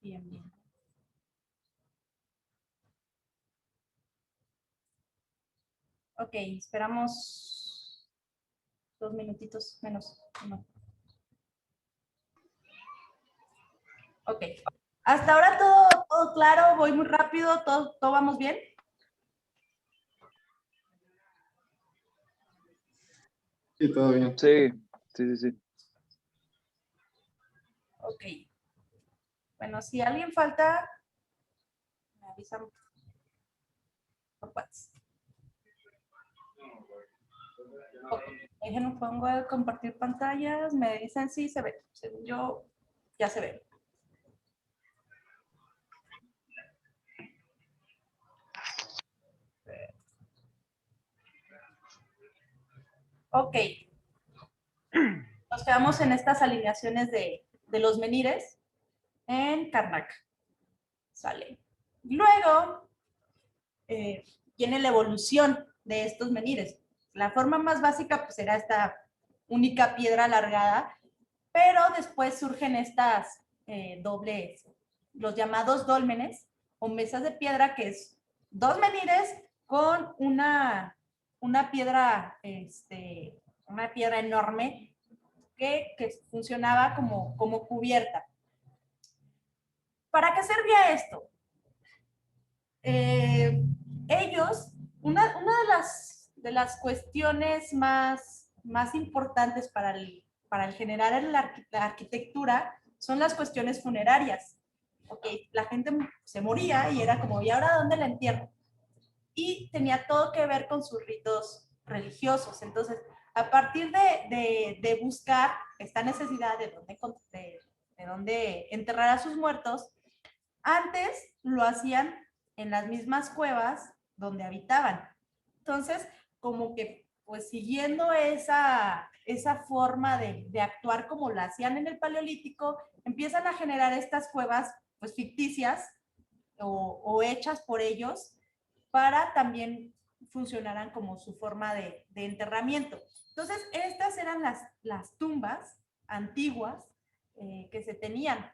Bien, bien. Ok, esperamos 2 minutitos menos. No. Ok. Hasta ahora todo claro, voy muy rápido, todo vamos bien. Sí, todo bien. Sí, sí, sí, sí. Ok. Bueno, si alguien falta, me avisan por WhatsApp. Ok, déjenme pongo a compartir pantallas, me dicen si se ve. Según yo, ya se ve. Ok. Nos quedamos en estas alineaciones de los menires en Karnak. Sale. Luego viene la evolución de estos menires. La forma más básica pues era esta única piedra alargada, pero después surgen estas dobles, los llamados dólmenes o mesas de piedra, que es 2 menires con una piedra, una piedra enorme que funcionaba como cubierta. ¿Para qué servía esto? Ellos, una de las cuestiones más importantes para el generar la arquitectura son las cuestiones funerarias. Ok, la gente se moría y era como, ¿y ahora dónde la entierro? Y tenía todo que ver con sus ritos religiosos. Entonces, a partir de buscar esta necesidad de dónde enterrar a sus muertos, antes lo hacían en las mismas cuevas donde habitaban. Entonces, como que pues siguiendo esa forma de actuar como la hacían en el Paleolítico, empiezan a generar estas cuevas pues ficticias o hechas por ellos para también funcionaran como su forma de enterramiento. Entonces, estas eran las tumbas antiguas que se tenían.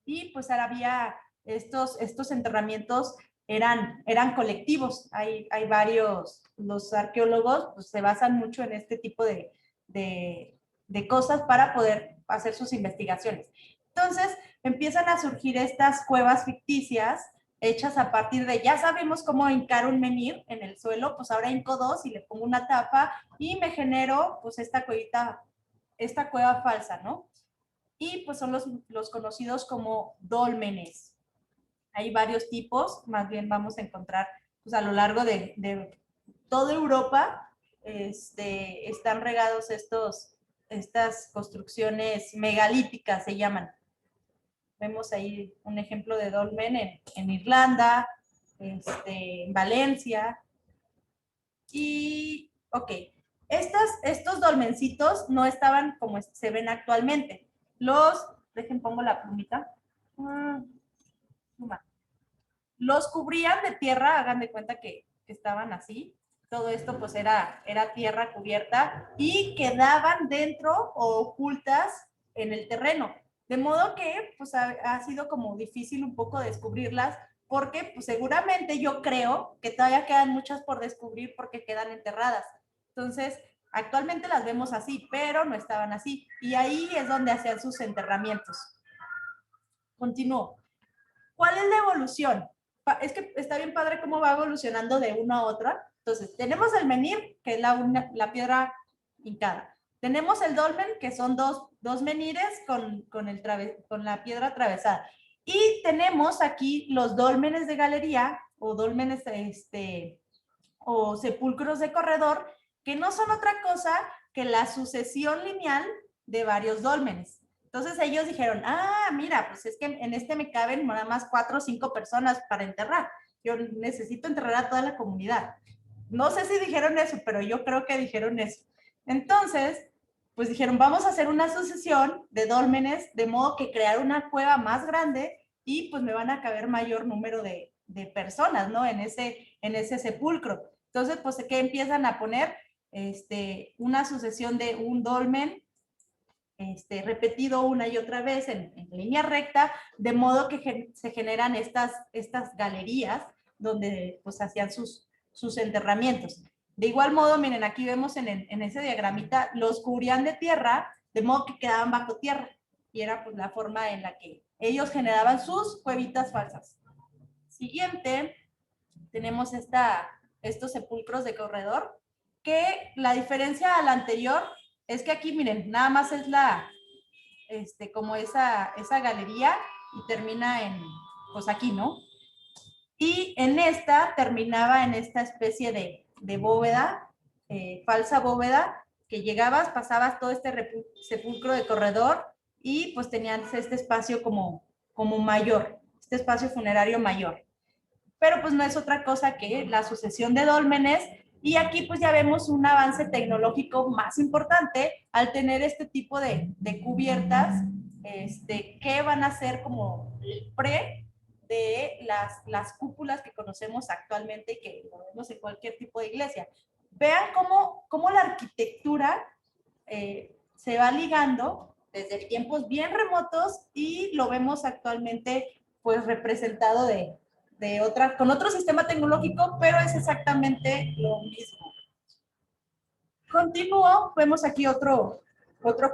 Y pues ahora había estos enterramientos eran colectivos. Hay varios, los arqueólogos pues, se basan mucho en este tipo de cosas para poder hacer sus investigaciones. Entonces empiezan a surgir estas cuevas ficticias hechas a partir de, ya sabemos cómo hincar un menhir en el suelo, pues ahora hinco 2 y le pongo una tapa y me genero pues esta cueva falsa, ¿no? Y pues son los conocidos como dólmenes. Hay varios tipos, más bien vamos a encontrar pues, a lo largo de toda Europa, están regados estas construcciones megalíticas, se llaman. Vemos ahí un ejemplo de dolmen en Irlanda, en Valencia. Y, ok, estos dolmencitos no estaban como se ven actualmente. Dejen pongo la plumita. Los cubrían de tierra, hagan de cuenta que estaban así. Todo esto pues era tierra cubierta y quedaban dentro o ocultas en el terreno. De modo que pues ha sido como difícil un poco descubrirlas porque pues seguramente yo creo que todavía quedan muchas por descubrir porque quedan enterradas. Entonces, actualmente las vemos así, pero no estaban así. Y ahí es donde hacían sus enterramientos. Continúo. ¿Cuál es la evolución? Es que está bien padre cómo va evolucionando de una a otra. Entonces, tenemos el menhir, que es la piedra hincada. Tenemos el dolmen, que son dos menhires con la piedra atravesada. Y tenemos aquí los dólmenes de galería o dólmenes o sepulcros de corredor, que no son otra cosa que la sucesión lineal de varios dólmenes. Entonces ellos dijeron, mira, pues es que en este me caben nada más 4 o 5 personas para enterrar. Yo necesito enterrar a toda la comunidad. No sé si dijeron eso, pero yo creo que dijeron eso. Entonces, pues dijeron, vamos a hacer una sucesión de dólmenes, de modo que crear una cueva más grande y pues me van a caber mayor número de personas, ¿no? En ese sepulcro. Entonces, pues, ¿qué empiezan a poner? Una sucesión de un dolmen repetido una y otra vez en línea recta, de modo que se generan estas galerías donde pues hacían sus enterramientos. De igual modo, miren, aquí vemos en ese diagramita, los cubrían de tierra, de modo que quedaban bajo tierra, y era pues la forma en la que ellos generaban sus cuevitas falsas. Siguiente, tenemos estos sepulcros de corredor, que la diferencia a la anterior es que aquí, miren, nada más es como esa galería y termina pues aquí, ¿no? Y en esta terminaba en esta especie de bóveda, falsa bóveda, que llegabas, pasabas todo este sepulcro de corredor y pues tenían este espacio como mayor, este espacio funerario mayor. Pero pues no es otra cosa que la sucesión de dólmenes, y aquí pues ya vemos un avance tecnológico más importante al tener este tipo de cubiertas que van a ser como el pre de las cúpulas que conocemos actualmente y que vemos en cualquier tipo de iglesia. Vean cómo la arquitectura se va ligando desde tiempos bien remotos y lo vemos actualmente pues representado con otro sistema tecnológico, pero es exactamente lo mismo. Continúo, vemos aquí otro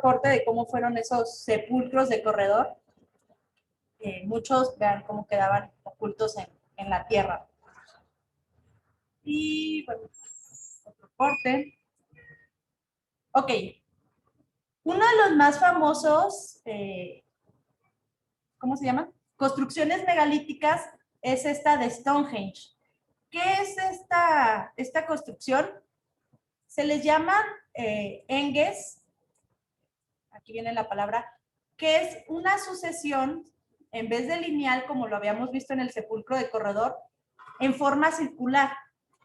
corte de cómo fueron esos sepulcros de corredor. Muchos, vean cómo quedaban ocultos en la tierra. Y bueno, otro corte. Ok. Uno de los más famosos, ¿cómo se llama? Construcciones megalíticas es esta de Stonehenge. ¿Qué es esta construcción? Se les llama enges, aquí viene la palabra, que es una sucesión, en vez de lineal, como lo habíamos visto en el sepulcro de corredor, en forma circular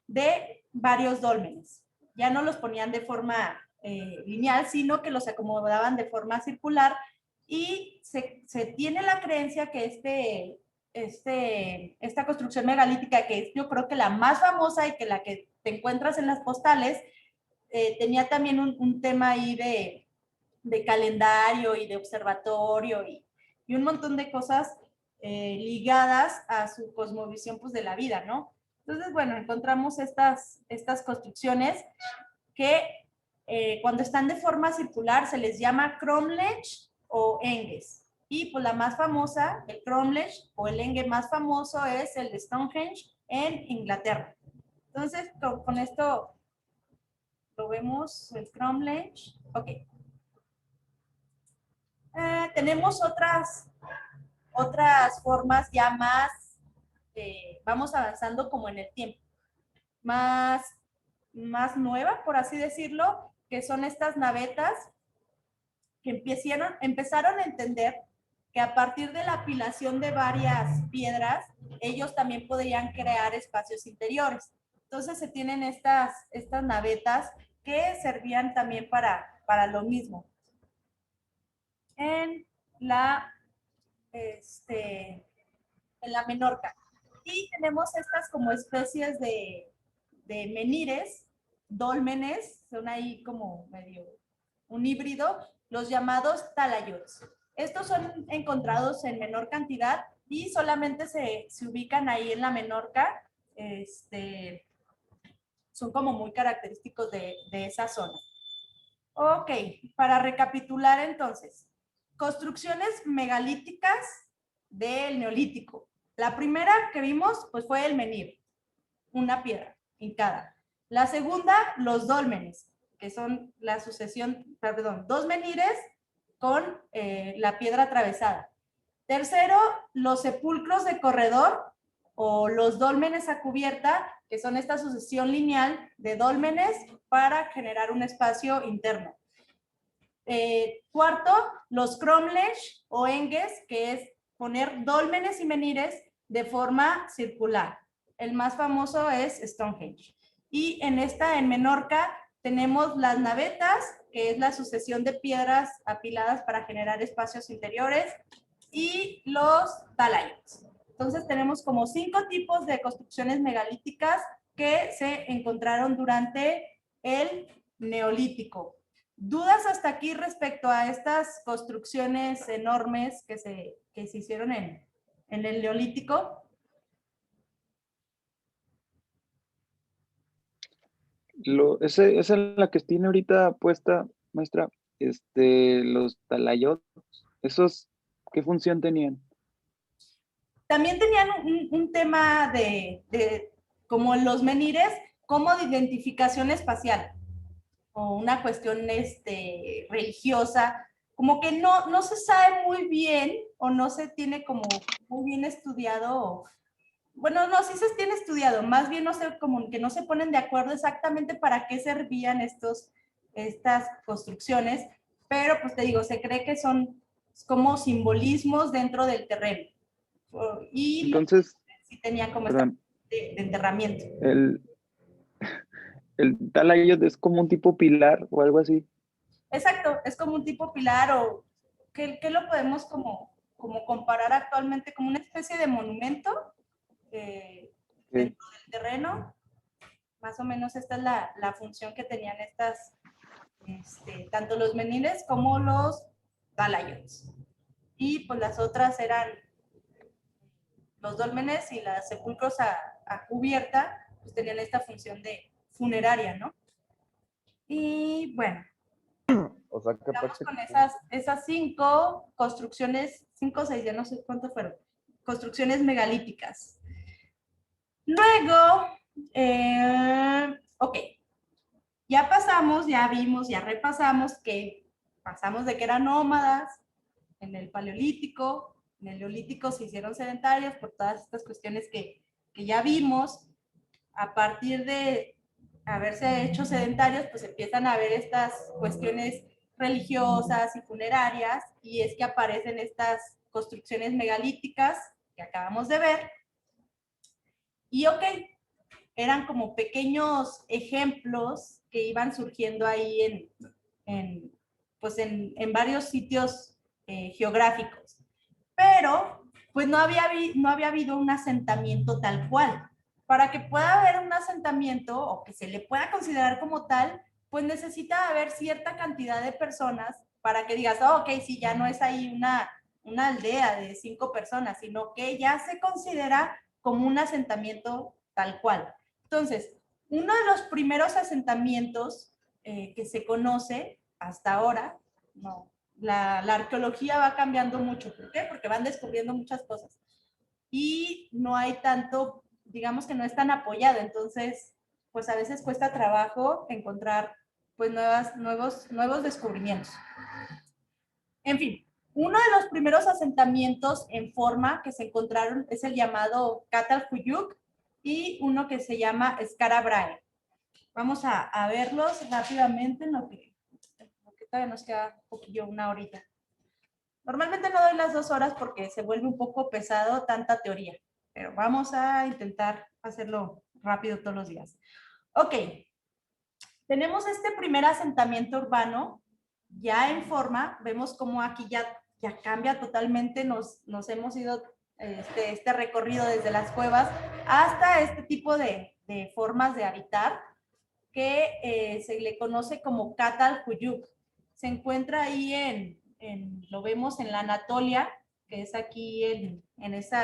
de varios dólmenes. Ya no los ponían de forma lineal, sino que los acomodaban de forma circular, y se tiene la creencia que esta construcción megalítica, que es yo creo que la más famosa y que la que te encuentras en las postales, tenía también un tema ahí de calendario y de observatorio y un montón de cosas ligadas a su cosmovisión pues, de la vida, ¿no? Entonces, bueno, encontramos estas construcciones que cuando están de forma circular se les llama cromlech o enges. Y pues la más famosa, el cromlech o el engue más famoso es el de Stonehenge en Inglaterra. Entonces, con esto lo vemos, el cromlech. Ok. Tenemos otras formas ya más, vamos avanzando como en el tiempo, más nueva, por así decirlo, que son estas navetas que empezaron a entender que a partir de la apilación de varias piedras, ellos también podrían crear espacios interiores. Entonces se tienen estas navetas que servían también para lo mismo. En la Menorca. Y tenemos estas como especies de menires, dólmenes, son ahí como medio un híbrido, los llamados talayots. Estos son encontrados en menor cantidad y solamente se ubican ahí en la Menorca. Son como muy característicos de esa zona. Ok, para recapitular entonces, construcciones megalíticas del Neolítico. La primera que vimos pues fue el menhir, una piedra hincada. La segunda, los dólmenes, que son la sucesión, perdón, dos menhires con la piedra atravesada. Tercero, los sepulcros de corredor o los dólmenes a cubierta, que son esta sucesión lineal de dólmenes para generar un espacio interno. Cuarto, los cromlech o enges, que es poner dólmenes y menhires de forma circular. El más famoso es Stonehenge. Y en Menorca, tenemos las navetas, que es la sucesión de piedras apiladas para generar espacios interiores, y los talayots. Entonces tenemos como 5 tipos de construcciones megalíticas que se encontraron durante el Neolítico. ¿Dudas hasta aquí respecto a estas construcciones enormes que se hicieron en el Neolítico? Esa es la que tiene ahorita puesta, maestra, los talayot, esos, ¿qué función tenían? También tenían un tema como los menires, como de identificación espacial, o una cuestión religiosa, como que no se sabe muy bien, o no se tiene como muy bien estudiado, bueno, no, sí se tiene estudiado, más bien no sé, como que no se ponen de acuerdo exactamente para qué servían estas construcciones, pero pues te digo, se cree que son como simbolismos dentro del terreno. Y Entonces, sí tenían como esta perdón, de enterramiento. el, el talayot es como un tipo pilar o algo así. Exacto, es como un tipo pilar o que lo podemos como comparar actualmente como una especie de monumento Sí. dentro del terreno. Más o menos esta es la función que tenían tanto los menires como los talayots. Y pues las otras eran los dólmenes y los sepulcros a cubierta, pues tenían esta función de funeraria, ¿no? Y bueno, O sea que estamos con prácticamente, esas 5 construcciones, 5 o 6, ya no sé cuánto fueron, construcciones megalíticas. Luego, ok, ya pasamos, ya vimos, ya repasamos que pasamos de que eran nómadas en el Paleolítico, en el Neolítico se hicieron sedentarios por todas estas cuestiones que ya vimos. A partir de haberse hecho sedentarios, pues empiezan a haber estas cuestiones religiosas y funerarias, y es que aparecen estas construcciones megalíticas que acabamos de ver. Y ok, eran como pequeños ejemplos que iban surgiendo ahí en varios sitios geográficos. Pero, pues no había habido un asentamiento tal cual. Para que pueda haber un asentamiento o que se le pueda considerar como tal, pues necesita haber cierta cantidad de personas para que digas, oh, ok, sí, ya no es ahí una aldea de 5 personas, sino que ya se considera como un asentamiento tal cual. Entonces, uno de los primeros asentamientos que se conoce hasta ahora, no, la arqueología va cambiando mucho. ¿Por qué? Porque van descubriendo muchas cosas. Y no hay tanto, digamos que no es tan apoyado. Entonces, pues a veces cuesta trabajo encontrar pues nuevos descubrimientos. En fin, uno de los primeros asentamientos en forma que se encontraron es el llamado Catalhuyuk y uno que se llama Skara-Brae. Vamos a verlos rápidamente en lo que todavía nos queda un poquillo, una horita. Normalmente no doy las 2 horas porque se vuelve un poco pesado tanta teoría, pero vamos a intentar hacerlo rápido todos los días. Ok, tenemos este primer asentamiento urbano ya en forma, vemos cómo aquí ya cambia totalmente, nos hemos ido este recorrido desde las cuevas hasta este tipo de formas de habitar que se le conoce como Catalhuyuk. Se encuentra ahí lo vemos en la Anatolia, que es aquí en ese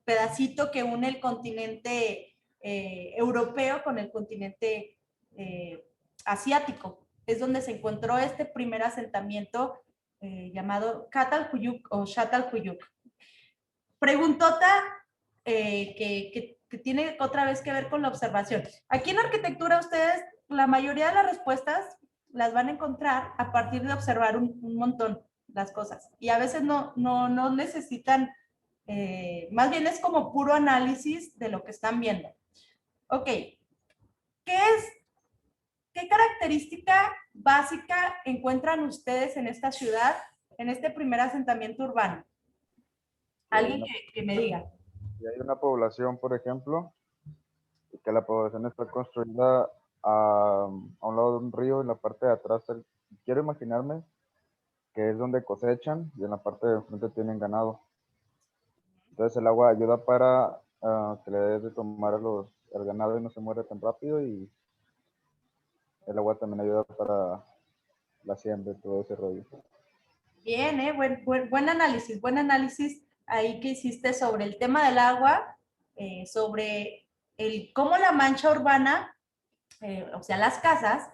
pedacito que une el continente europeo con el continente asiático. Es donde se encontró este primer asentamiento llamado Catalhuyuk o Çatalhöyük. Preguntota que tiene otra vez que ver con la observación. Aquí en arquitectura ustedes, la mayoría de las respuestas las van a encontrar a partir de observar un montón las cosas. Y a veces no necesitan, más bien es como puro análisis de lo que están viendo. Ok, ¿qué característica básica encuentran ustedes en esta ciudad, en este primer asentamiento urbano? Alguien que me diga. si hay una población, por ejemplo, y que la población está construida a un lado de un río, en la parte de atrás, quiero imaginarme que es donde cosechan y en la parte de enfrente tienen ganado. Entonces el agua ayuda para que le des de tomar al ganado y no se muere tan rápido, y el agua también ayuda para la siembra y todo ese rollo. Bien, buen análisis ahí que hiciste sobre el tema del agua, sobre cómo la mancha urbana, o sea, las casas,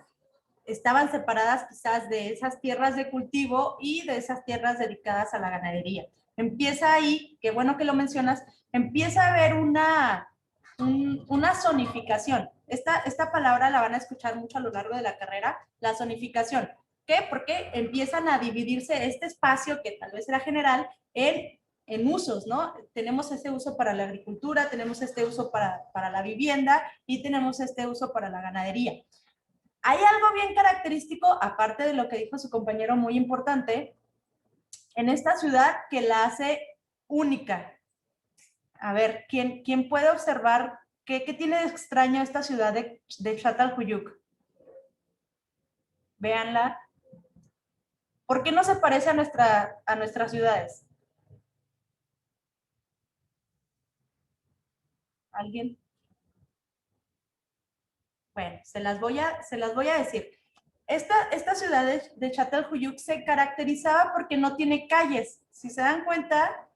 estaban separadas quizás de esas tierras de cultivo y de esas tierras dedicadas a la ganadería. Empieza ahí, qué bueno que lo mencionas, empieza a haber una zonificación. Esta palabra la van a escuchar mucho a lo largo de la carrera, la zonificación. ¿Qué? Porque empiezan a dividirse este espacio que tal vez era general en usos, ¿no? Tenemos este uso para la agricultura, tenemos este uso para la vivienda y tenemos este uso para la ganadería. Hay algo bien característico, aparte de lo que dijo su compañero, muy importante, en esta ciudad que la hace única. A ver, ¿quién puede observar qué tiene de extraño esta ciudad de Çatalhöyük? Véanla. ¿Por qué no se parece a nuestras ciudades? ¿Alguien? Bueno, se las voy a decir. Esta ciudad de Çatalhöyük se caracterizaba porque no tiene calles. Si se dan cuenta,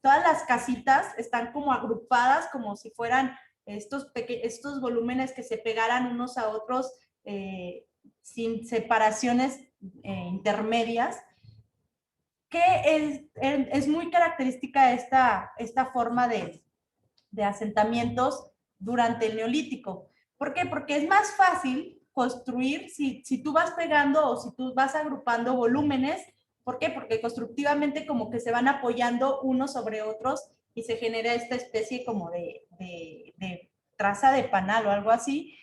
todas las casitas están como agrupadas, como si fueran estos volúmenes que se pegaran unos a otros sin separaciones intermedias, que es muy característica esta forma de asentamientos durante el Neolítico. ¿Por qué? Porque es más fácil construir si tú vas pegando o si tú vas agrupando volúmenes. ¿Por qué? Porque constructivamente como que se van apoyando unos sobre otros y se genera esta especie como de traza de panal o algo así.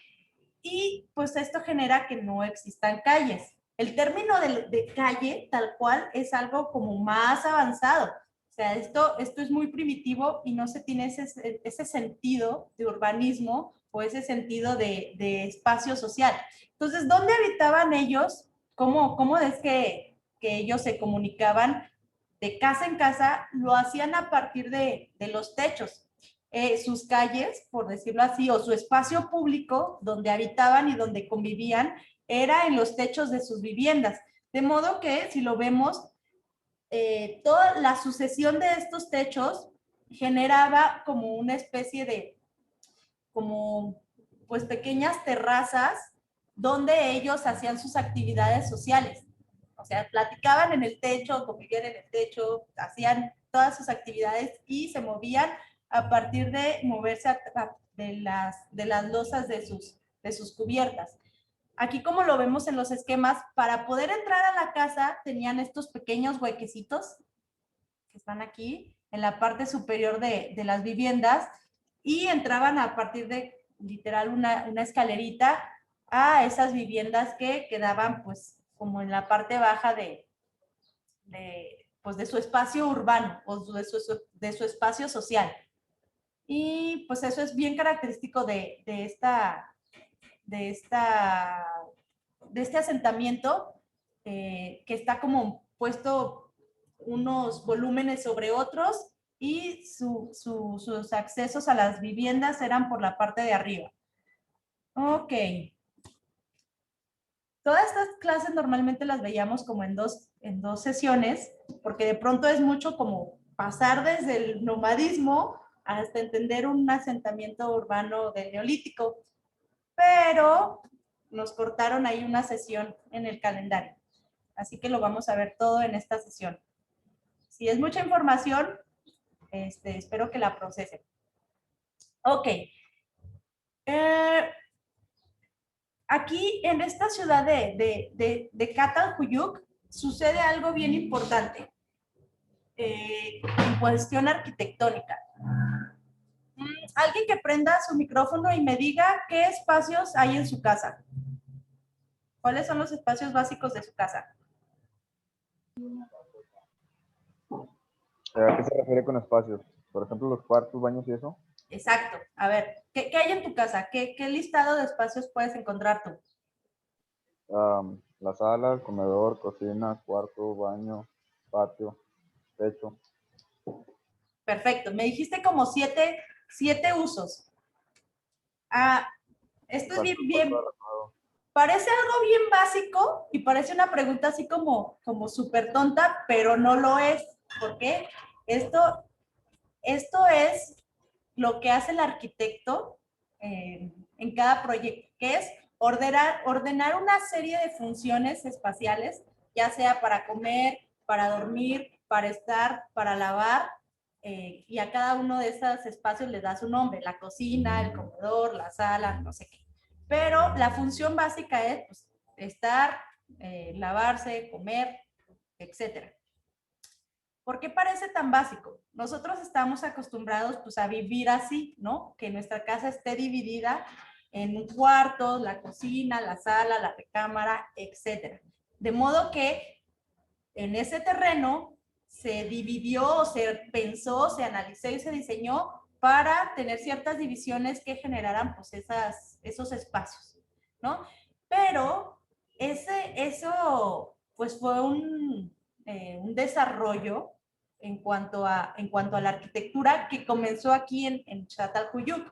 Y pues esto genera que no existan calles. El término de calle, tal cual, es algo como más avanzado. O sea, esto es muy primitivo y no se tiene ese sentido de urbanismo o ese sentido de espacio social. Entonces, ¿dónde habitaban ellos? ¿Cómo es que ellos se comunicaban de casa en casa? Lo hacían a partir de los techos. Sus calles, por decirlo así, o su espacio público donde habitaban y donde convivían, era en los techos de sus viviendas. De modo que, si lo vemos, toda la sucesión de estos techos generaba como una especie de, como, pues pequeñas terrazas donde ellos hacían sus actividades sociales. O sea, platicaban en el techo, convivían en el techo, hacían todas sus actividades y se movían a partir de moverse de las losas de sus cubiertas. Aquí, como lo vemos en los esquemas, para poder entrar a la casa tenían estos pequeños huequecitos que están aquí en la parte superior de las viviendas y entraban a partir de literal una escalerita a esas viviendas que quedaban pues como en la parte baja pues, de su espacio urbano o de su espacio social. Y pues eso es bien característico de este asentamiento que está como puesto unos volúmenes sobre otros y sus accesos a las viviendas eran por la parte de arriba. Ok. Todas estas clases normalmente las veíamos como en dos sesiones, porque de pronto es mucho como pasar desde el nomadismo hasta entender un asentamiento urbano del Neolítico, pero nos cortaron ahí una sesión en el calendario. Así que lo vamos a ver todo en esta sesión. Si es mucha información, espero que la procesen. Ok. Aquí en esta ciudad de Çatalhöyük sucede algo bien importante en cuestión arquitectónica. Alguien que prenda su micrófono y me diga qué espacios hay en su casa. ¿Cuáles son los espacios básicos de su casa? ¿A qué se refiere con espacios? Por ejemplo, los cuartos, baños y eso. Exacto. A ver, ¿qué hay en tu casa? ¿Qué listado de espacios puedes encontrar tú? La sala, el comedor, cocina, cuarto, baño, patio, techo. Perfecto. Me dijiste como siete usos. Esto es bien. Parece algo bien básico y parece una pregunta así como súper tonta, pero no lo es. ¿Por qué? Esto es lo que hace el arquitecto en cada proyecto, que es ordenar una serie de funciones espaciales, ya sea para comer, para dormir, para estar, para lavar, y a cada uno de esos espacios le da su nombre, la cocina, el comedor, la sala, no sé qué. Pero la función básica es pues, estar, lavarse, comer, etcétera. ¿Por qué parece tan básico? Nosotros estamos acostumbrados pues, a vivir así, ¿no? Que nuestra casa esté dividida en cuartos, la cocina, la sala, la recámara, etc. De modo que en ese terreno se dividió, se pensó, se analizó y se diseñó para tener ciertas divisiones que generaran pues, esos espacios, ¿no? Pero eso pues fue un desarrollo en cuanto a la arquitectura que comenzó aquí en Çatalhöyük.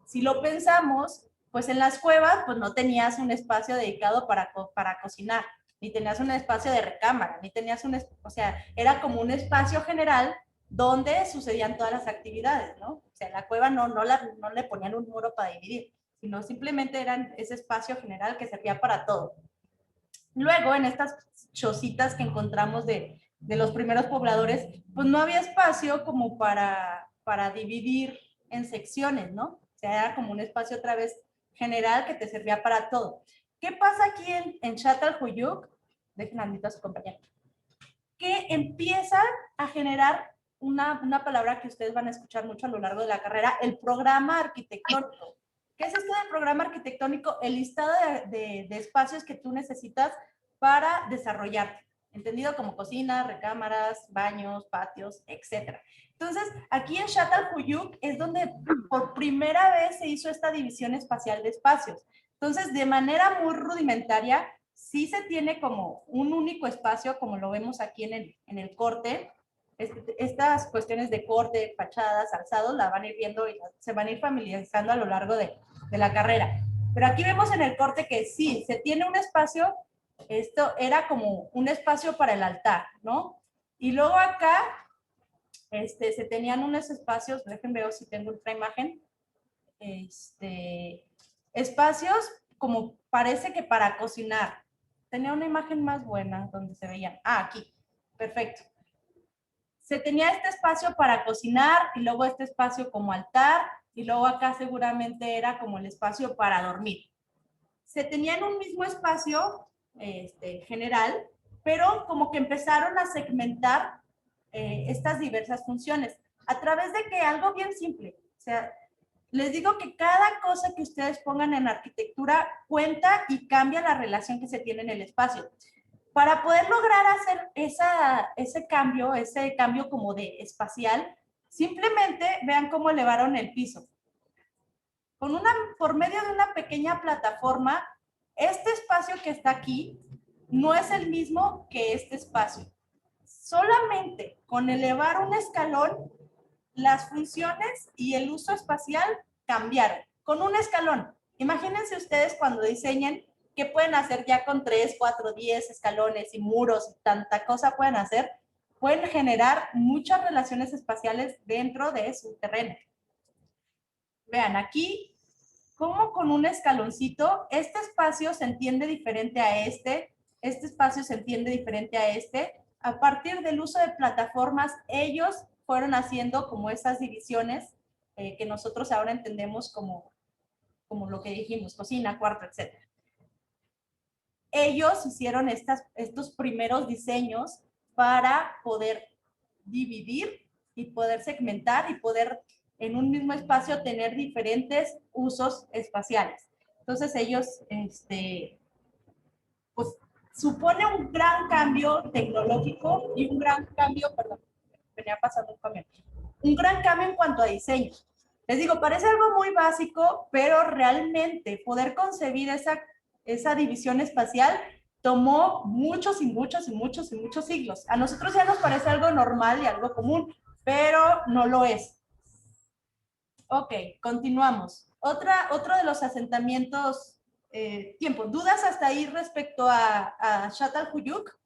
Si lo pensamos, pues en las cuevas pues no tenías un espacio dedicado para cocinar, ni tenías un espacio de recámara, ni tenías o sea, era como un espacio general donde sucedían todas las actividades, ¿no? O sea, la cueva no le ponían un muro para dividir, sino simplemente eran ese espacio general que servía para todo. Luego, en estas chocitas que encontramos de los primeros pobladores, pues no había espacio como para dividir en secciones, ¿no? O sea, era como un espacio otra vez general que te servía para todo. ¿Qué pasa aquí en Çatalhöyük? Dejen a su compañero. Que empieza a generar una palabra que ustedes van a escuchar mucho a lo largo de la carrera, el programa arquitectónico. ¿Qué es esto del programa arquitectónico? El listado de espacios que tú necesitas para desarrollarte, entendido como cocina, recámaras, baños, patios, etc. Entonces, aquí en Çatalhöyük es donde por primera vez se hizo esta división espacial de espacios. Entonces, de manera muy rudimentaria, sí se tiene como un único espacio, como lo vemos aquí en el corte. Estas cuestiones de corte, fachadas, alzados, la van a ir viendo y se van a ir familiarizando a lo largo de la carrera. Pero aquí vemos en el corte que sí, se tiene un espacio, esto era como un espacio para el altar, ¿no? Y luego acá se tenían unos espacios, déjenme ver si tengo otra imagen, espacios como parece que para cocinar. Tenía una imagen más buena donde se veían. Aquí, perfecto. Se tenía este espacio para cocinar y luego este espacio como altar y luego acá seguramente era como el espacio para dormir. Se tenía en un mismo espacio general, pero como que empezaron a segmentar estas diversas funciones a través de que algo bien simple, o sea, les digo que cada cosa que ustedes pongan en arquitectura cuenta y cambia la relación que se tiene en el espacio. Para poder lograr hacer ese cambio como de espacial, simplemente vean cómo elevaron el piso. Por medio de una pequeña plataforma, este espacio que está aquí no es el mismo que este espacio. Solamente con elevar un escalón, las funciones y el uso espacial cambiaron. Con un escalón. Imagínense ustedes cuando diseñen qué pueden hacer ya con 3, 4, 10 escalones y muros y tanta cosa pueden hacer. Pueden generar muchas relaciones espaciales dentro de su terreno. Vean aquí cómo con un escaloncito este espacio se entiende diferente a este espacio se entiende diferente a este. A partir del uso de plataformas, ellos fueron haciendo como esas divisiones que nosotros ahora entendemos como lo que dijimos, cocina, cuarto, etc. Ellos hicieron estos primeros diseños para poder dividir y poder segmentar y poder en un mismo espacio tener diferentes usos espaciales. Entonces ellos, pues supone un gran cambio tecnológico y un gran cambio, perdón, venía pasando un camión, un gran cambio en cuanto a diseño. Les digo, parece algo muy básico, pero realmente poder concebir esa división espacial tomó muchos y muchos y muchos y muchos siglos. A nosotros ya nos parece algo normal y algo común, pero no lo es. Ok, continuamos. Otro de los asentamientos tiempo. ¿Dudas hasta ahí respecto a Çatalhöyük?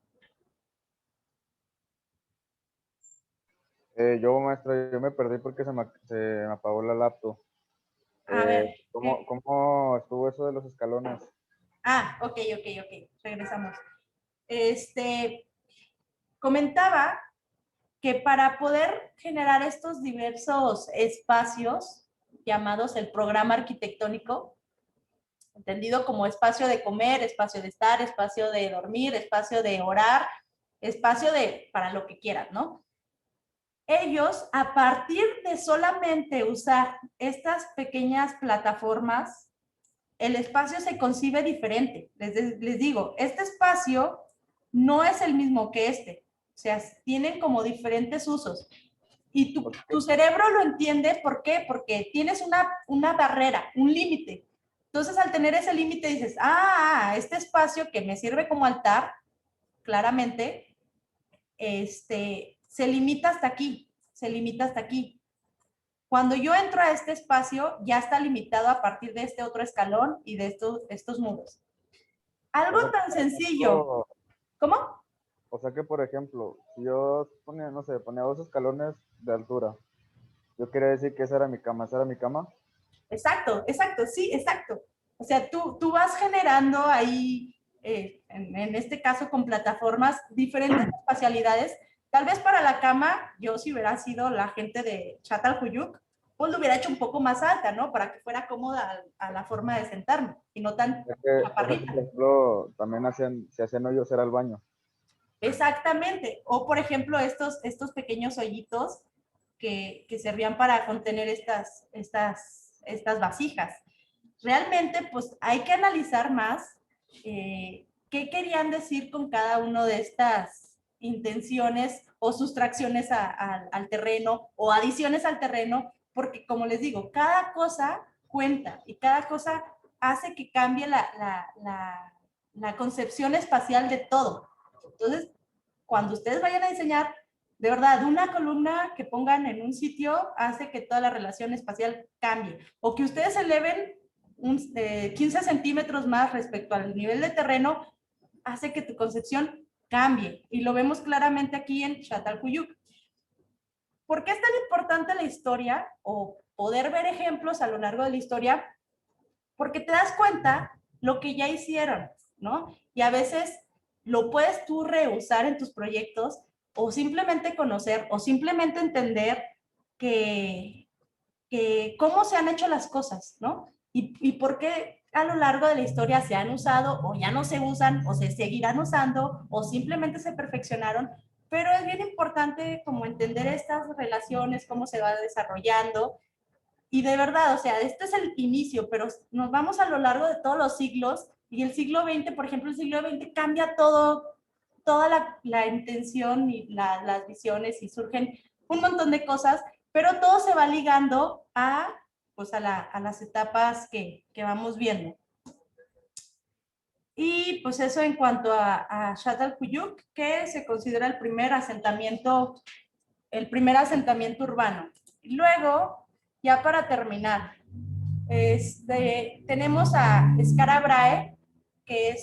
Yo, maestra, yo me perdí porque se me apagó la laptop. A ver. ¿Cómo estuvo eso de los escalones? Ok. Regresamos. Comentaba que para poder generar estos diversos espacios llamados el programa arquitectónico, entendido como espacio de comer, espacio de estar, espacio de dormir, espacio de orar, espacio para lo que quieran, ¿no? Ellos, a partir de solamente usar estas pequeñas plataformas, el espacio se concibe diferente. Les digo, este espacio no es el mismo que este. O sea, tienen como diferentes usos. Y tu cerebro lo entiende, ¿por qué? Porque tienes una barrera, un límite. Entonces, al tener ese límite, dices, este espacio que me sirve como altar, claramente, se limita hasta aquí, se limita hasta aquí. Cuando yo entro a este espacio, ya está limitado a partir de este otro escalón y de estos muros. Algo tan sencillo. ¿Cómo? O sea que, por ejemplo, si yo ponía, no sé, ponía 2 escalones de altura, yo quería decir que esa era mi cama, Exacto, sí, exacto. O sea, tú vas generando ahí, en este caso con plataformas, diferentes espacialidades. Tal vez para la cama, yo si hubiera sido la gente de Çatalhöyük, pues lo hubiera hecho un poco más alta, ¿no? Para que fuera cómoda a la forma de sentarme y no tan chaparrita. Por ejemplo, también se hacían hoyos, era el baño. Exactamente. O, por ejemplo, estos pequeños hoyitos que servían para contener estas vasijas. Realmente, pues hay que analizar más qué querían decir con cada una de estas intenciones o sustracciones al terreno o adiciones al terreno, porque como les digo, cada cosa cuenta y cada cosa hace que cambie la concepción espacial de todo. Entonces, cuando ustedes vayan a diseñar, de verdad, una columna que pongan en un sitio hace que toda la relación espacial cambie. O que ustedes eleven 15 centímetros más respecto al nivel de terreno, hace que tu concepción cambie. Y lo vemos claramente aquí en Çatalhöyük. ¿Por qué es tan importante la historia o poder ver ejemplos a lo largo de la historia? Porque te das cuenta lo que ya hicieron, ¿no? Y a veces lo puedes tú reusar en tus proyectos o simplemente conocer o simplemente entender que cómo se han hecho las cosas, ¿no? Y por qué a lo largo de la historia se han usado o ya no se usan o se seguirán usando o simplemente se perfeccionaron, pero es bien importante como entender estas relaciones, cómo se va desarrollando y de verdad, o sea, este es el inicio, pero nos vamos a lo largo de todos los siglos y el siglo XX, por ejemplo, el siglo XX cambia todo, toda la intención y las visiones y surgen un montón de cosas, pero todo se va ligando pues a las etapas que vamos viendo. Y pues eso en cuanto a Çatalhöyük, que se considera el primer asentamiento urbano. Luego, ya para terminar, tenemos a Skara Brahe, que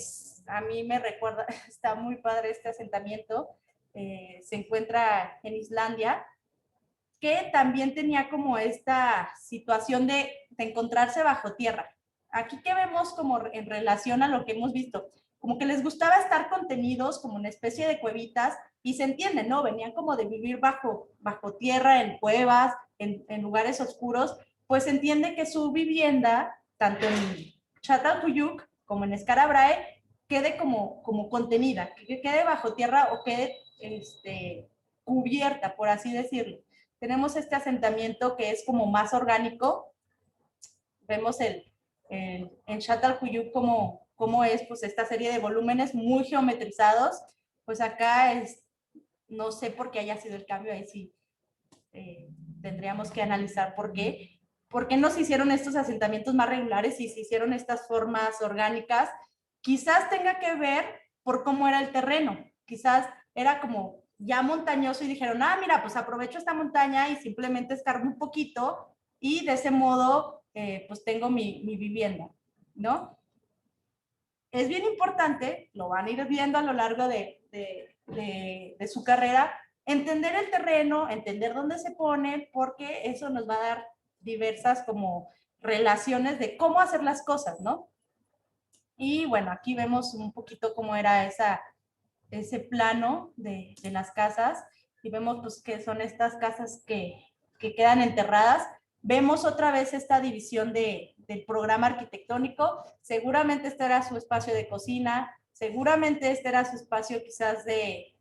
a mí me recuerda, está muy padre este asentamiento, se encuentra en Islandia, que también tenía como esta situación de encontrarse bajo tierra. Aquí que vemos como en relación a lo que hemos visto, como que les gustaba estar contenidos como una especie de cuevitas y se entiende, ¿no? Venían como de vivir bajo tierra, en cuevas, en lugares oscuros, pues se entiende que su vivienda, tanto en Çatalhöyük como en Skara Brahe, quede como contenida, que quede bajo tierra o quede cubierta, por así decirlo. Tenemos este asentamiento que es como más orgánico. Vemos en Çatalhöyük cómo es pues esta serie de volúmenes muy geometrizados. Pues acá no sé por qué haya sido el cambio, ahí sí tendríamos que analizar por qué. ¿Por qué no se hicieron estos asentamientos más regulares y se hicieron estas formas orgánicas? Quizás tenga que ver por cómo era el terreno. Quizás era como ya montañoso y dijeron, mira, pues aprovecho esta montaña y simplemente escarbo un poquito y de ese modo pues tengo mi vivienda, ¿no? es bien importante, lo van a ir viendo a lo largo de su carrera, entender el terreno, entender dónde se pone, porque eso nos va a dar diversas como relaciones de cómo hacer las cosas, ¿no? Y bueno, aquí vemos un poquito cómo era ese plano de las casas y vemos pues que son estas casas que quedan enterradas. Vemos otra vez esta división del programa arquitectónico. Seguramente este era su espacio de cocina, seguramente este era su espacio quizás de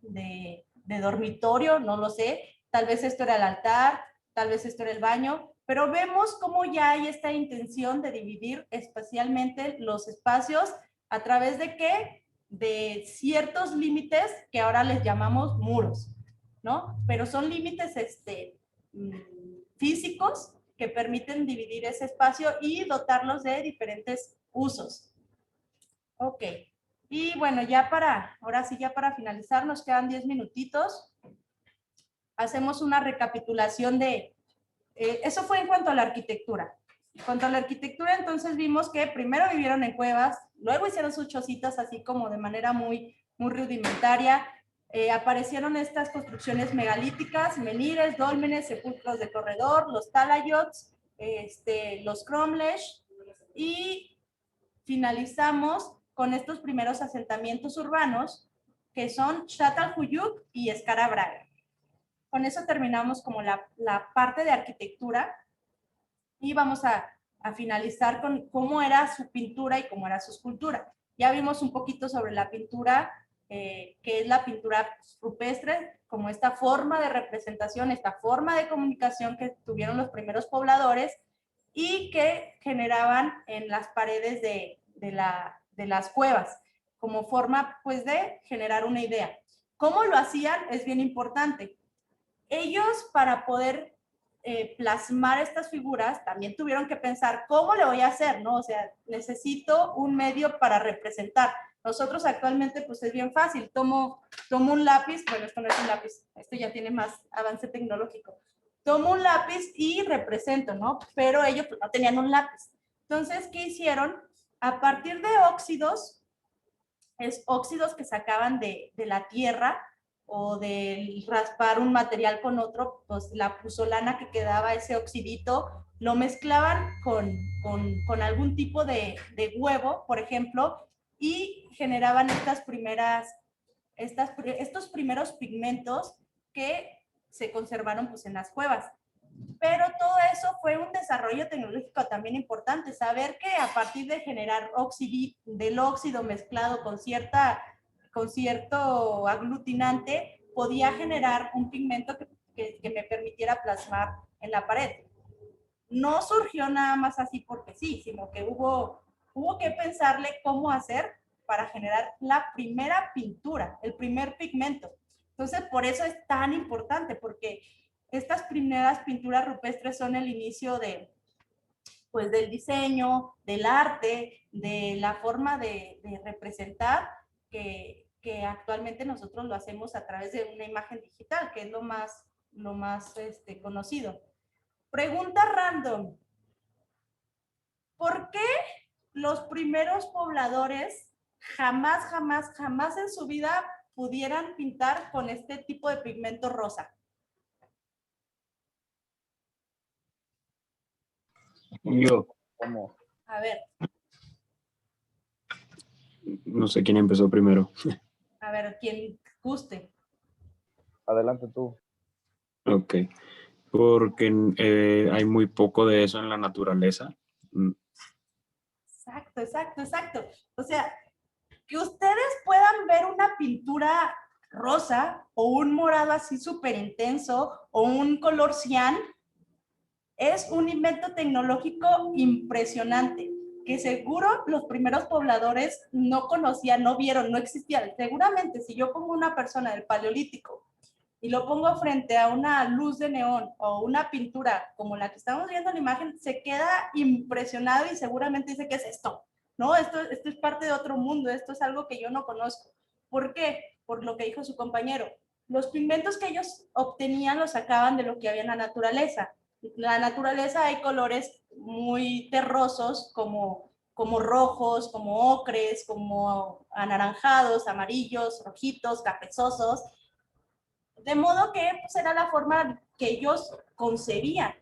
dormitorio, no lo sé. Tal vez esto era el altar, tal vez esto era el baño, pero vemos cómo ya hay esta intención de dividir espacialmente los espacios a través de qué? De ciertos límites que ahora les llamamos muros, ¿no? Pero son límites físicos que permiten dividir ese espacio y dotarlos de diferentes usos. Ok. Y bueno, ahora sí, ya para finalizar, nos quedan 10 minutitos. Hacemos una recapitulación eso fue en cuanto a la arquitectura. En cuanto a la arquitectura, entonces vimos que primero vivieron en cuevas, luego hicieron sus chocitas así como de manera muy rudimentaria. Aparecieron estas construcciones megalíticas, menires, dólmenes, sepulcros de corredor, los talayots, los cromlech, y finalizamos con estos primeros asentamientos urbanos que son Çatalhöyük y Skara-Braga. Con eso terminamos como la parte de arquitectura y vamos a finalizar con cómo era su pintura y cómo era su escultura. Ya vimos un poquito sobre la pintura, que es la pintura rupestre, como esta forma de representación, esta forma de comunicación que tuvieron los primeros pobladores y que generaban en las paredes de las cuevas, como forma pues de generar una idea. ¿Cómo lo hacían? Es bien importante. Ellos, para poder plasmar estas figuras, también tuvieron que pensar, ¿cómo le voy a hacer? ¿No? O sea, necesito un medio para representar. Nosotros actualmente, pues es bien fácil. Tomo un lápiz, bueno, esto no es un lápiz, esto ya tiene más avance tecnológico. Tomo un lápiz y represento, ¿no? Pero ellos pues, no tenían un lápiz. Entonces, ¿qué hicieron? A partir de óxidos, óxidos que sacaban de la tierra, o de raspar un material con otro, pues la pusolana que quedaba, ese oxidito, lo mezclaban con algún tipo de huevo, por ejemplo, y generaban estos primeros pigmentos que se conservaron pues en las cuevas. Pero todo eso fue un desarrollo tecnológico también importante, saber que a partir de generar del óxido mezclado con cierto aglutinante, podía generar un pigmento que me permitiera plasmar en la pared. No surgió nada más así porque sí, sino que hubo que pensarle cómo hacer para generar la primera pintura, el primer pigmento. Entonces, por eso es tan importante, porque estas primeras pinturas rupestres son el inicio pues, del diseño, del arte, de la forma de representar que actualmente nosotros lo hacemos a través de una imagen digital, que es lo más conocido. Pregunta random. ¿Por qué los primeros pobladores jamás en su vida pudieran pintar con este tipo de pigmento rosa? Yo, ¿Cómo? A ver, no sé quién empezó primero. quien guste. Adelante tú. Ok. Porque hay muy poco de eso en la naturaleza. Exacto. O sea, que ustedes puedan ver una pintura rosa o un morado así súper intenso o un color cian, es un invento tecnológico impresionante, que seguro los primeros pobladores no conocían, no vieron, no existían. Seguramente si yo pongo una persona del Paleolítico y lo pongo frente a una luz de neón o una pintura como la que estamos viendo en la imagen, se queda impresionado y seguramente dice, ¿qué es esto? No, esto es parte de otro mundo, esto es algo que yo no conozco. ¿Por qué? Por lo que dijo su compañero. Los pigmentos que ellos obtenían los sacaban de lo que había en la naturaleza. En la naturaleza hay colores muy terrosos como como rojos, como ocres, como anaranjados, amarillos, rojitos, cafezosos, de modo que pues, era la forma que ellos concebían.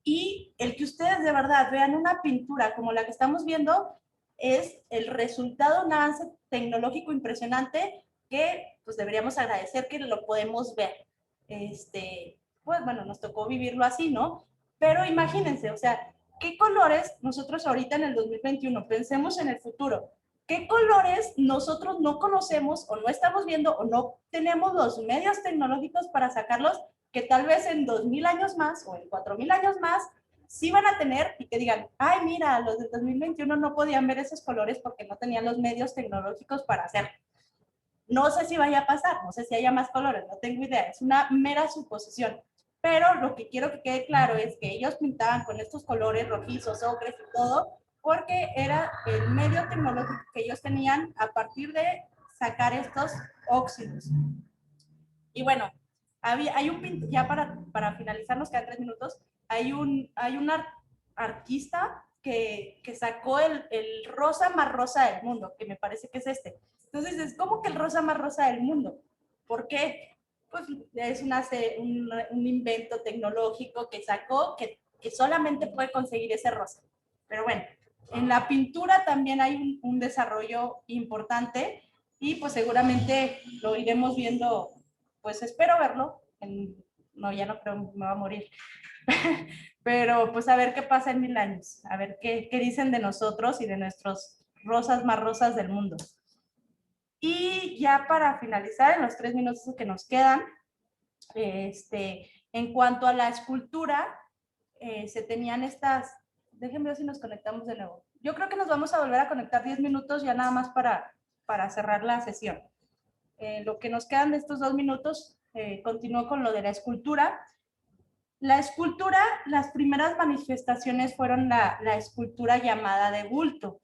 Y el que ustedes de verdad vean una pintura como la que estamos viendo es el resultado de un avance tecnológico impresionante que pues deberíamos agradecer que lo podemos ver. Pues bueno, nos tocó vivirlo así, ¿no? Pero imagínense, o sea, ¿qué colores nosotros ahorita en el 2021, pensemos en el futuro, qué colores nosotros no conocemos o no estamos viendo o no tenemos los medios tecnológicos para sacarlos que tal vez en 2000 años más o en 4000 años más sí van a tener y que digan, ay, mira, los del 2021 no podían ver esos colores porque no tenían los medios tecnológicos para hacerlo. No sé si vaya a pasar, no sé si haya más colores, no tengo idea, es una mera suposición. Pero lo que quiero que quede claro es que ellos pintaban con estos colores rojizos, ocres y todo, porque era el medio tecnológico que ellos tenían a partir de sacar estos óxidos. Y bueno, hay un, ya para finalizar, nos quedan 3 minutos, hay un artista que sacó el rosa más rosa del mundo, que me parece que es este. Entonces, es como que el rosa más rosa del mundo. ¿Por qué? Pues es un invento tecnológico que sacó que solamente puede conseguir ese rosa. Pero bueno, en la pintura también hay un desarrollo importante y pues seguramente lo iremos viendo, pues espero verlo. No, ya no creo, me va a morir. Pero pues a ver qué pasa en 1000 años, a ver qué dicen de nosotros y de nuestros rosas más rosas del mundo. Y ya para finalizar, en los 3 minutos que nos quedan, en cuanto a la escultura, se tenían estas, déjenme ver si nos conectamos de nuevo. Yo creo que nos vamos a volver a conectar 10 minutos ya nada más para cerrar la sesión. Lo que nos quedan de estos 2 minutos, continúo con lo de la escultura. La escultura, las primeras manifestaciones fueron la escultura llamada de bulto.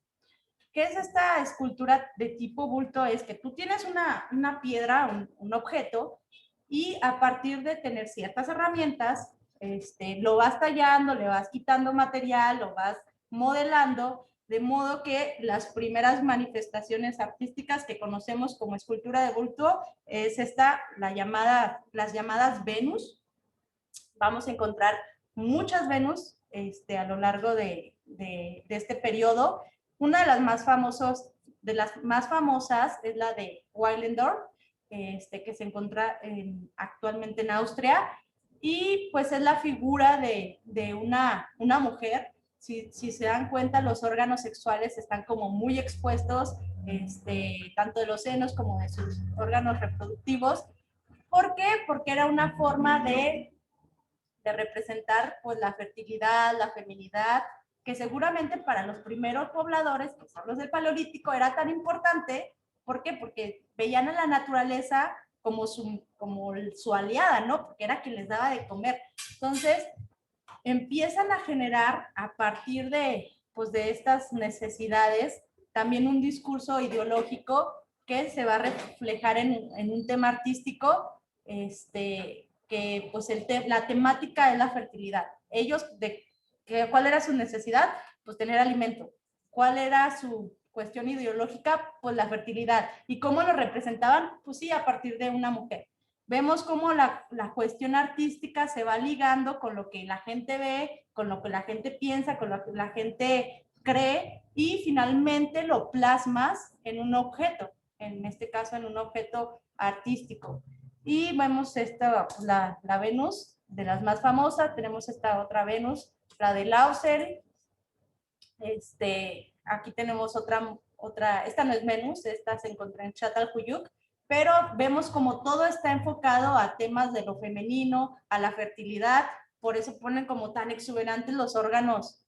¿Qué es esta escultura de tipo bulto? Es que tú tienes una piedra, un objeto, y a partir de tener ciertas herramientas, lo vas tallando, le vas quitando material, lo vas modelando, de modo que las primeras manifestaciones artísticas que conocemos como escultura de bulto es las llamadas Venus. Vamos a encontrar muchas Venus a lo largo de este periodo. Una de las más famosas es la de Willendorf, que se encuentra actualmente en Austria, y pues es la figura de una mujer. Si se dan cuenta, los órganos sexuales están como muy expuestos, tanto de los senos como de sus órganos reproductivos. ¿Por qué? Porque era una forma de representar pues la fertilidad, la feminidad, que seguramente para los primeros pobladores, que son los del Paleolítico, era tan importante. ¿Por qué? Porque veían a la naturaleza como su aliada, ¿no? Porque era quien les daba de comer. Entonces, empiezan a generar a partir pues de estas necesidades también un discurso ideológico que se va a reflejar en un tema artístico, que pues la temática es la fertilidad. Ellos, ¿cuál era su necesidad? Pues tener alimento. ¿Cuál era su cuestión ideológica? Pues la fertilidad. ¿Y cómo lo representaban? Pues sí, a partir de una mujer. Vemos cómo la cuestión artística se va ligando con lo que la gente ve, con lo que la gente piensa, con lo que la gente cree, y finalmente lo plasmas en un objeto, en este caso en un objeto artístico. Y vemos la Venus, de las más famosas. Tenemos esta otra Venus, la de Lauser. Aquí tenemos otra, esta no es Venus, esta se encuentra en Çatalhöyük, pero vemos como todo está enfocado a temas de lo femenino, a la fertilidad. Por eso ponen como tan exuberantes los órganos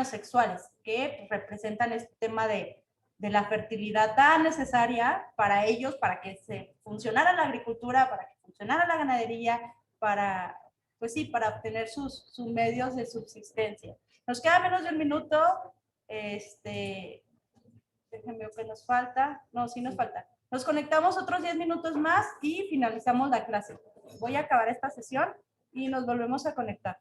sexuales, que representan este tema de la fertilidad tan necesaria para ellos, para que se funcionara la agricultura, para que funcionara la ganadería, pues sí, para obtener sus medios de subsistencia. Nos queda menos de un minuto. Déjenme ver qué nos falta. No, sí nos falta. Nos conectamos otros 10 minutos más y finalizamos la clase. Voy a acabar esta sesión y nos volvemos a conectar.